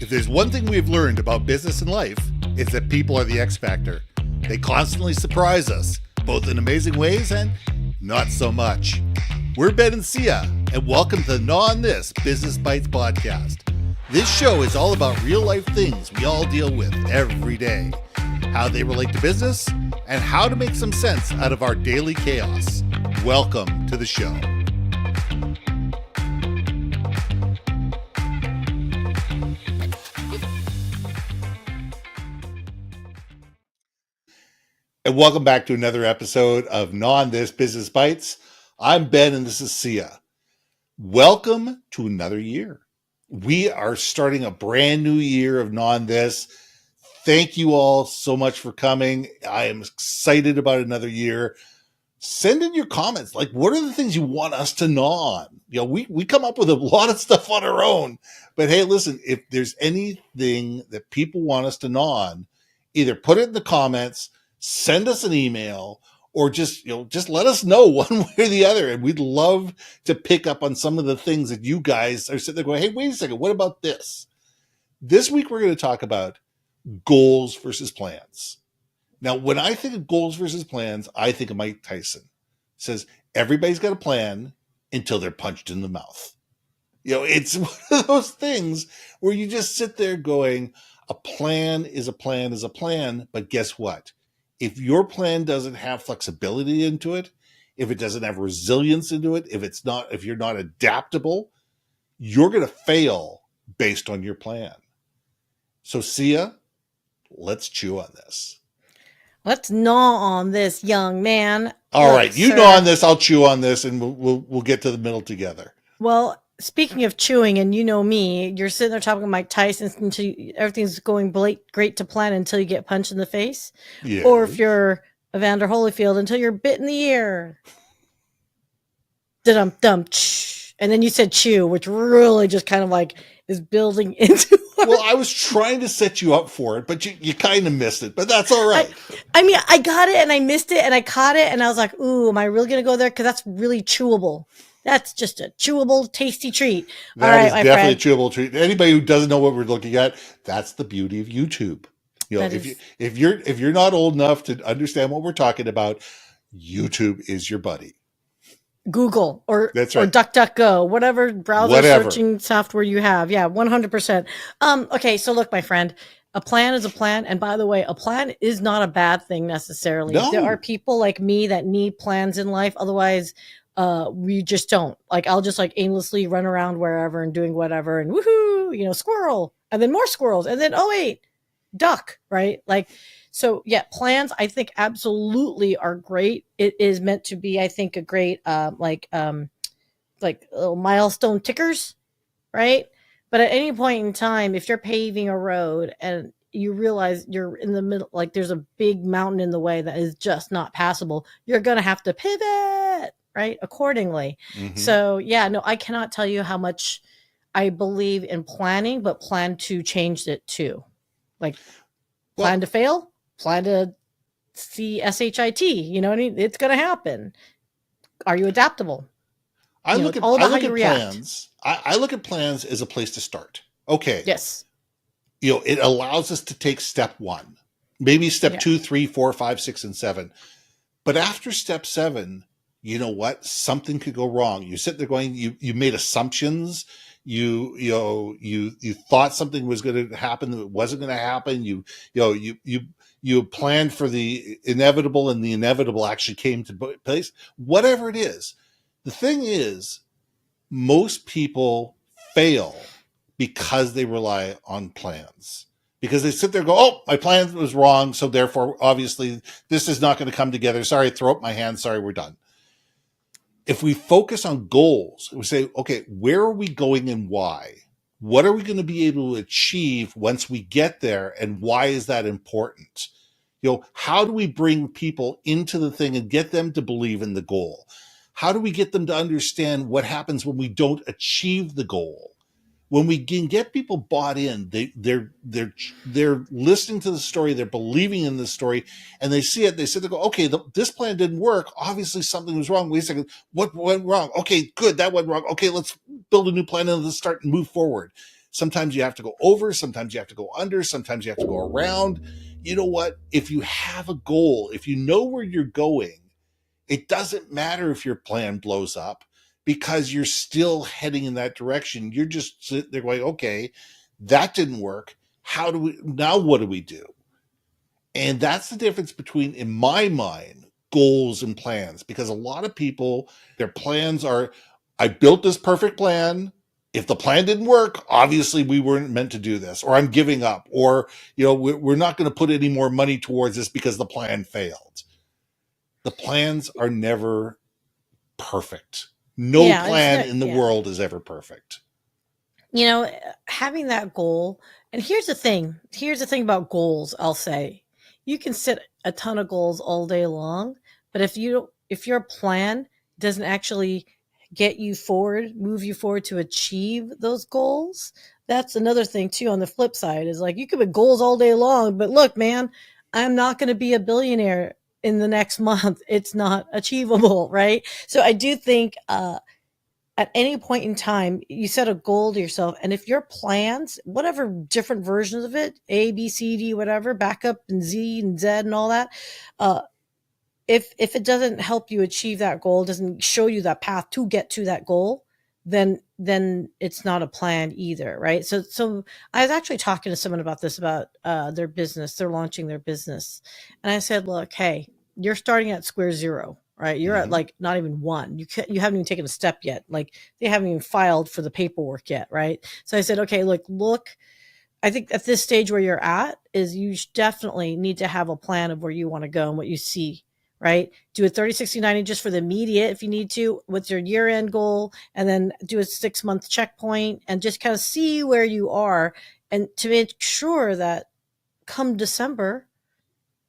If there's one thing we've learned about business and life, it's that people are the X factor. They constantly surprise us, both in amazing ways and not so much. We're Ben and Sia, and welcome to the Gnaw on This Business Bytes podcast. This show is all about real life things we all deal with every day, how they relate to business, and how to make some sense out of our daily chaos. Welcome to the show. And welcome back to another episode of Gnaw on This Business Bytes. I'm Ben and this is Sia. Welcome to another year. We are starting a brand new year of Gnaw on This. Thank you all so much for coming. I am excited about another year. Send in your comments. Like, what are the things you want us to gnaw on? You know, we come up with a lot of stuff on our own. But hey, listen, if there's anything that people want us to gnaw on, either put it in the comments, send us an email, or just let us know one way or the other. And we'd love to pick up on some of the things that you guys are sitting there going, hey, wait a second, what about this? This week, we're going to talk about goals versus plans. Now, when I think of goals versus plans, I think of Mike Tyson. He says, everybody's got a plan until they're punched in the mouth. You know, it's one of those things where you just sit there going, a plan is a plan is a plan. But guess what? If your plan doesn't have flexibility into it, if it doesn't have resilience into it, if you're not adaptable, you're going to fail based on your plan. So, Sia, let's chew on this. Let's gnaw on this, young man. All right, you gnaw on this, I'll chew on this, and we'll get to the middle together. Well, speaking of chewing, and you know me, you're sitting there talking to Mike Tyson until everything's going great to plan until you get punched in the face. Yeah. Or if you're Evander Holyfield, until you're bit in the ear. Dum-dum, and then you said chew, which really just kind of like is building into Well, I was trying to set you up for it, but you kind of missed it, but that's all right. I mean, I got it and I missed it and I caught it and I was like, ooh, am I really going to go there? Because that's really chewable. That's just a chewable, tasty treat. That is definitely a chewable treat. Anybody who doesn't know what we're looking at, that's the beauty of YouTube. You know, if you're not old enough to understand what we're talking about, YouTube is your buddy. Google or that's right. Or DuckDuckGo, whatever browser searching software you have. Yeah, 100%. Okay, so look, my friend, a plan is a plan. And by the way, a plan is not a bad thing necessarily. No. There are people like me that need plans in life. Otherwise, we just don't. Like, I'll just like aimlessly run around wherever and doing whatever and woohoo, squirrel, and then more squirrels. And then, oh wait, duck, right? Like, so yeah, plans I think absolutely are great. It is meant to be, I think, a great like little milestone tickers, right? But at any point in time, if you're paving a road and you realize you're in the middle, like there's a big mountain in the way that is just not passable, you're gonna have to pivot, right, accordingly. Mm-hmm. So yeah, no, I cannot tell you how much I believe in planning, but plan to change it too. Like plan to fail, plan to CSHIT, you know what I mean? It's going to happen. Are you adaptable? I look at plans. I look at plans as a place to start. Okay. Yes. It allows us to take step one, maybe step 2, 3, 4, 5, 6, and 7. But after step 7, you know what? Something could go wrong. You sit there going, you made assumptions. You thought something was going to happen that it wasn't going to happen. You planned for the inevitable and the inevitable actually came to place. Whatever it is, the thing is, most people fail because they rely on plans. Because they sit there and go, oh, my plan was wrong, so therefore, obviously, this is not going to come together. Sorry, throw up my hand. Sorry, we're done. If we focus on goals, we say, okay, where are we going and why? What are we going to be able to achieve once we get there? And why is that important? How do we bring people into the thing and get them to believe in the goal? How do we get them to understand what happens when we don't achieve the goal? When we can get people bought in, they're listening to the story, they're believing in the story, and they see it. They sit there, go, okay, this plan didn't work. Obviously, something was wrong. Wait a second, what went wrong? Okay, good, that went wrong. Okay, let's build a new plan and let's start and move forward. Sometimes you have to go over, sometimes you have to go under, sometimes you have to go around. You know what? If you have a goal, if you know where you're going, it doesn't matter if your plan blows up because you're still heading in that direction. You're just sitting there going, okay, that didn't work. How do we now? What do we do? And that's the difference between, in my mind, goals and plans. Because a lot of people, their plans are, I built this perfect plan. If the plan didn't work, obviously we weren't meant to do this, or I'm giving up, or, we're not going to put any more money towards this because the plan failed. The plans are never perfect. No Yeah, it's plan not. in the Yeah, world is ever perfect. having that goal. And here's the thing about goals. I'll say you can set a ton of goals all day long, but if your plan doesn't actually move you forward to achieve those goals, that's another thing too. On the flip side is like, you could put goals all day long, but look, man, I'm not going to be a billionaire in the next month. It's not achievable, right? So I do think, at any point in time, you set a goal to yourself. And if your plans, whatever different versions of it, A, B, C, D, whatever, backup and Z and Z and all that, uh, if it doesn't help you achieve that goal, doesn't show you that path to get to that goal, then it's not a plan either, right? So I was actually talking to someone about this, about their business. They're launching their business, and I said, look, hey, you're starting at square zero, right? You're at Mm-hmm. like not even one. You haven't even taken a step yet. Like, they haven't even filed for the paperwork yet, right? So I said, okay, look, I think at this stage where you're at is definitely need to have a plan of where you want to go and what you see, right? Do a 30, 60, 90 just for the immediate if you need to, with your year end goal, and then do a 6 month checkpoint and just kind of see where you are, and to make sure that come December,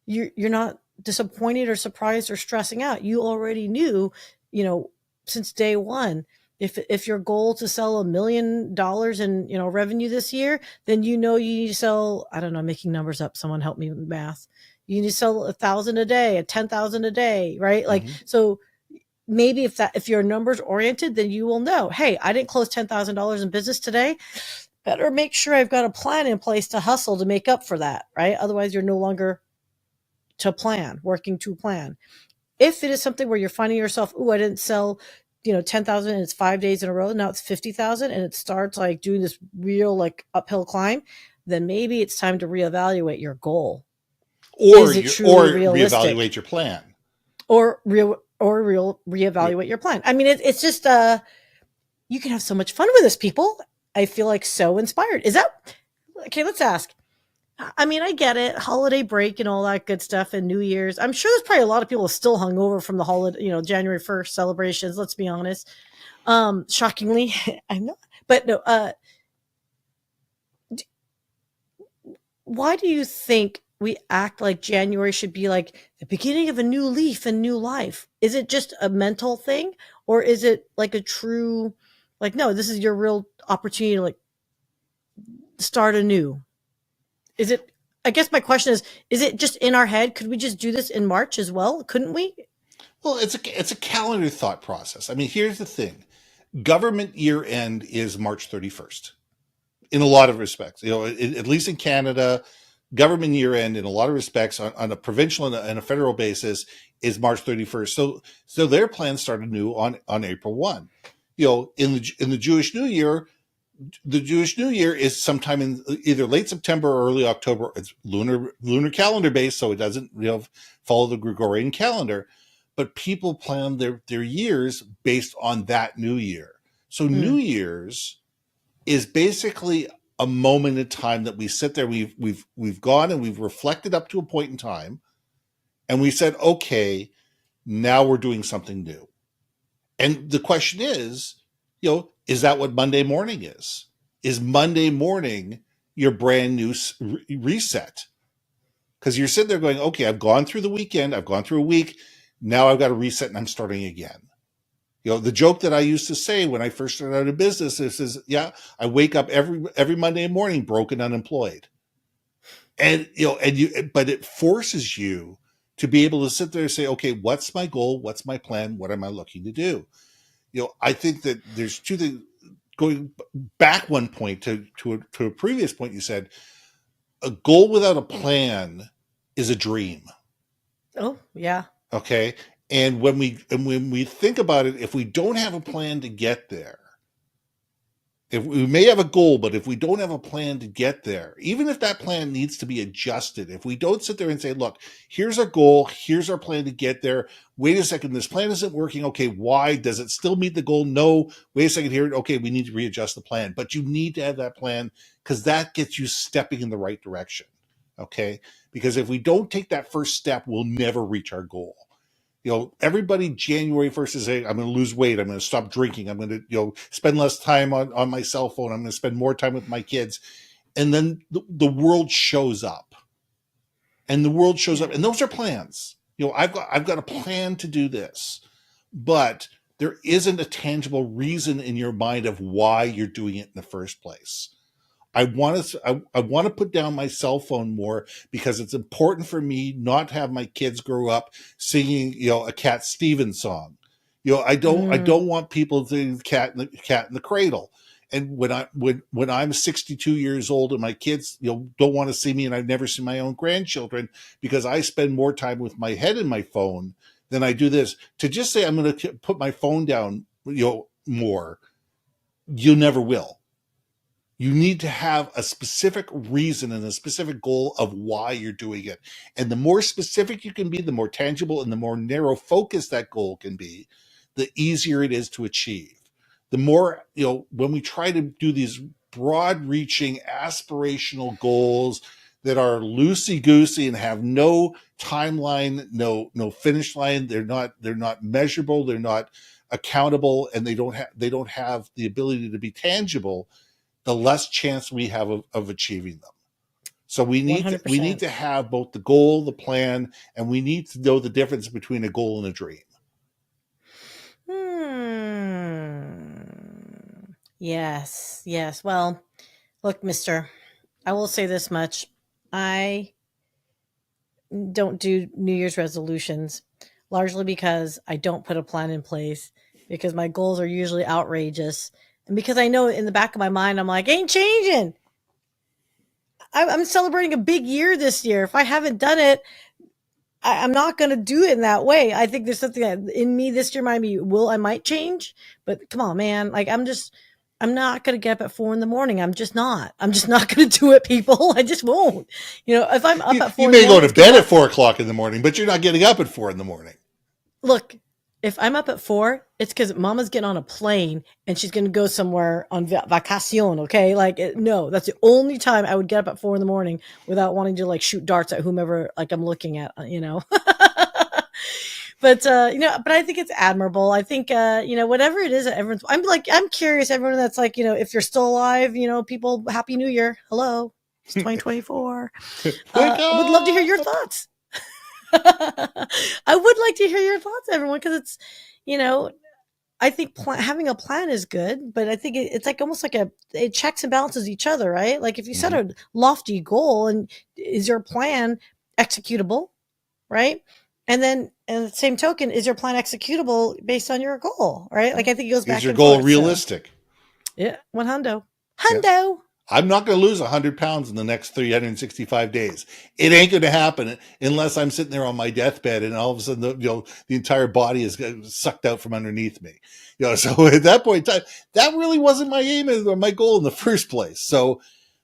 you're not disappointed or surprised or stressing out. You already knew, you know, since day one. If your goal to sell $1 million in revenue this year, then you need to sell. I don't know, I'm making numbers up. Someone help me with math. You need to sell 1,000 a day, 10,000 a day, right? Like, Mm-hmm. so maybe if you're numbers oriented, then you will know, hey, I didn't close $10,000 in business today. Better make sure I've got a plan in place to hustle to make up for that, right? Otherwise, you're no longer working to plan. If it is something where you're finding yourself, oh, I didn't sell, 10,000 and it's 5 days in a row. Now it's 50,000 and it starts like doing this real like uphill climb, then maybe it's time to reevaluate your goal. Or Is it you truly or realistic? reevaluate your plan. Or reevaluate your plan. I mean, it's just, you can have so much fun with this, people. I feel like so inspired. Is that okay? Let's ask. I mean, I get it, holiday break and all that good stuff, and New Year's. I'm sure there's probably a lot of people still hungover from the holiday, January 1st celebrations. Let's be honest. Shockingly, I'm not. But no. Why do you think we act like January should be like the beginning of a new leaf and new life? Is it just a mental thing, or is it like a true, like, no, this is your real opportunity to like start anew? Is it? I guess my question is it just in our head? Could we just do this in March as well? Couldn't we? Well, it's a calendar thought process. I mean, here's the thing: government year end is March 31st. In a lot of respects, at least in Canada, government year end in a lot of respects on a provincial and a federal basis is March 31st. So their plan started new on April 1. In the Jewish New Year, the Jewish New Year is sometime in either late September or early October. It's lunar calendar based, so it doesn't follow the Gregorian calendar. But people plan their years based on that New Year. So New Mm, Year's is basically a moment in time that we sit there. We've gone and we've reflected up to a point in time, and we said, okay, now we're doing something new. And the question is that what Monday morning is? Is Monday morning your brand new reset? Because you're sitting there going, okay, I've gone through the weekend, I've gone through a week, now I've got to reset and I'm starting again. The joke that I used to say when I first started out in business is, yeah, I wake up every Monday morning broke and unemployed. And but it forces you to be able to sit there and say, okay, what's my goal? What's my plan? What am I looking to do? I think that there's going back one point to a previous point, you said a goal without a plan is a dream. Oh, yeah. Okay. And when we think about it, if we don't have a plan to get there, if we may have a goal, but if we don't have a plan to get there, even if that plan needs to be adjusted, if we don't sit there and say, look, here's our goal, here's our plan to get there. Wait a second, this plan isn't working. Okay, why? Does it still meet the goal? No. Wait a second here. Okay, we need to readjust the plan. But you need to have that plan because that gets you stepping in the right direction. Okay? Because if we don't take that first step, we'll never reach our goal. Everybody January 1st is saying, I'm going to lose weight. I'm going to stop drinking. I'm going to, spend less time on my cell phone. I'm going to spend more time with my kids. And then the world shows up. And the world shows up. And those are plans. I've got a plan to do this. But there isn't a tangible reason in your mind of why you're doing it in the first place. I want to put down my cell phone more because it's important for me not to have my kids grow up singing, a Cat Stevens song. I don't want people to cat in the cradle. And when I'm 62 years old and my kids, don't want to see me, and I've never seen my own grandchildren because I spend more time with my head in my phone than I do this. To just say I'm going to put my phone down, more, you never will. You need to have a specific reason and a specific goal of why you're doing it. And the more specific you can be, the more tangible and the more narrow focused that goal can be, the easier it is to achieve. The more, when we try to do these broad reaching aspirational goals that are loosey-goosey and have no timeline, no finish line, they're not measurable, they're not accountable, and they don't have the ability to be tangible, the less chance we have of achieving them. So we need to have both the goal, the plan, and we need to know the difference between a goal and a dream. Yes. Well, look, mister, I will say this much. I don't do New Year's resolutions, largely because I don't put a plan in place, because my goals are usually outrageous. And because I know in the back of my mind, I'm like, ain't changing. I'm celebrating a big year this year. If I haven't done it, I'm not going to do it in that way. I think there's something that in me this year I might change, but come on, man. Like I'm not going to get up at 4 a.m. I'm just not going to do it, people. I just won't. If I'm up at 4 you may go to bed at 4 o'clock in the morning, but you're not getting up at 4 a.m. Look, if I'm up at 4, it's because Mama's getting on a plane and she's going to go somewhere on vacation. Okay. No, that's the only time I would get up at 4 a.m. without wanting to shoot darts at whomever, I'm looking at, but I think it's admirable. I think, whatever it is that everyone's, I'm curious, everyone that's if you're still alive, people, Happy New Year. Hello. It's 2024. I would love to hear your thoughts. I would like to hear your thoughts, everyone, because it's, I think having a plan is good, but I think it's almost it checks and balances each other, right? If you set a lofty goal, and is your plan executable, right? And then, in the same token, is your plan executable based on your goal, right? I think it goes back. Is your goal realistic? So. Yeah, hundo. Yeah. I'm not going to lose 100 pounds in the next 365 days. It ain't going to happen unless I'm sitting there on my deathbed and all of a sudden the entire body is sucked out from underneath me. So at that point in time, that really wasn't my aim or my goal in the first place. So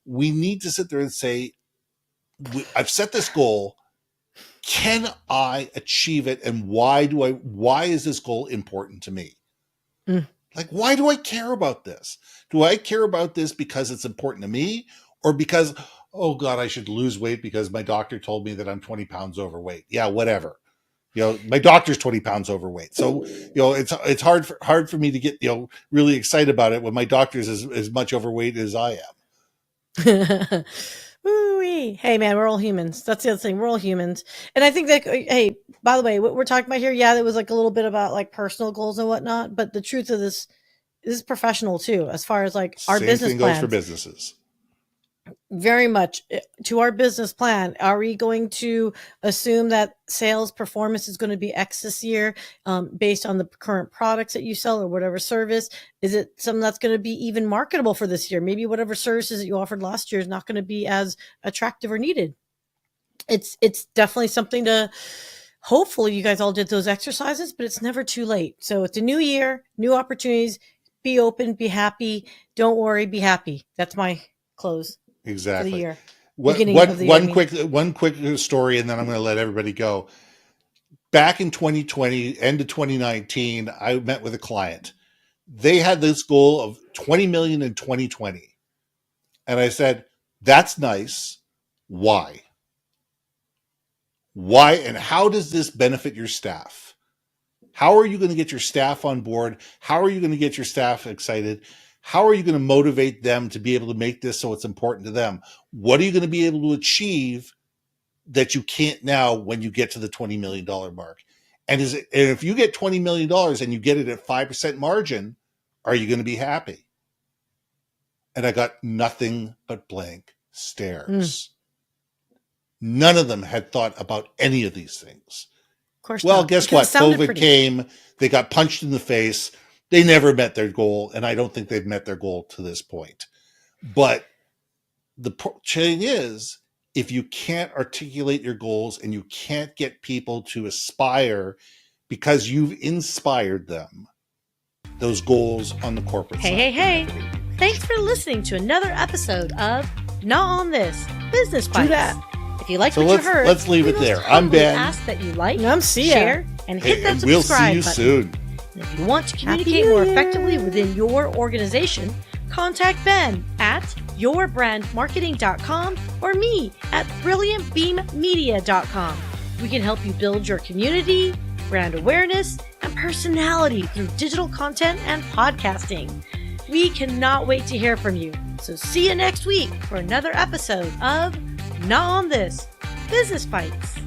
we need to sit there and say, I've set this goal. Can I achieve it? And why is this goal important to me? Why do I care about this? Do I care about this because it's important to me, or because, oh God, I should lose weight because my doctor told me that I'm 20 pounds overweight? Yeah, whatever. My doctor's 20 pounds overweight. So, it's hard for me to get, really excited about it when my doctor's as much overweight as I am. Ooh-wee. Hey man, we're all humans. That's the other thing. We're all humans. And I think that, hey, by the way, what we're talking about here, yeah, there was a little bit about personal goals and whatnot, but the truth of this is professional too, as far as our Same business thing plans. goes for businesses. Very much to our business plan. Are we going to assume that sales performance is going to be X this year based on the current products that you sell or whatever service? Is it something that's going to be even marketable for this year? Maybe whatever services that you offered last year is not going to be as attractive or needed. It's definitely something to, hopefully you guys all did those exercises, but it's never too late. So it's a new year, new opportunities. Be open, be happy. Don't worry, be happy. That's my close. Exactly. For the year. One quick story, and then I'm going to let everybody go. Back in 2020, end of 2019, I met with a client. They had this goal of 20 million in 2020. And I said, that's nice. Why? Why and how does this benefit your staff? How are you going to get your staff on board? How are you going to get your staff excited? How are you going to motivate them to be able to make this so it's important to them? What are you going to be able to achieve that you can't now when you get to the $20 million mark? And if you get $20 million and you get it at 5% margin, are you going to be happy? And I got nothing but blank stares. None of them had thought about any of these things. Of course well, not. Guess what? COVID came. They got punched in the face. They never met their goal, and I don't think they've met their goal to this point. But the thing is, if you can't articulate your goals and you can't get people to aspire because you've inspired them, those goals on the corporate side. Hey. Thanks for listening to another episode of Gnaw on This Business Bytes. Do that. If you like what you heard, let's leave it there. I'm Ben. Ask that you like, share, and hit that subscribe we'll see you button. soon. And if you want to communicate more effectively within your organization, contact Ben at yourbrandmarketing.com or me at brilliantbeammedia.com. We can help you build your community, brand awareness, and personality through digital content and podcasting. We cannot wait to hear from you. So see you next week for another episode of Gnaw on This Business Bytes.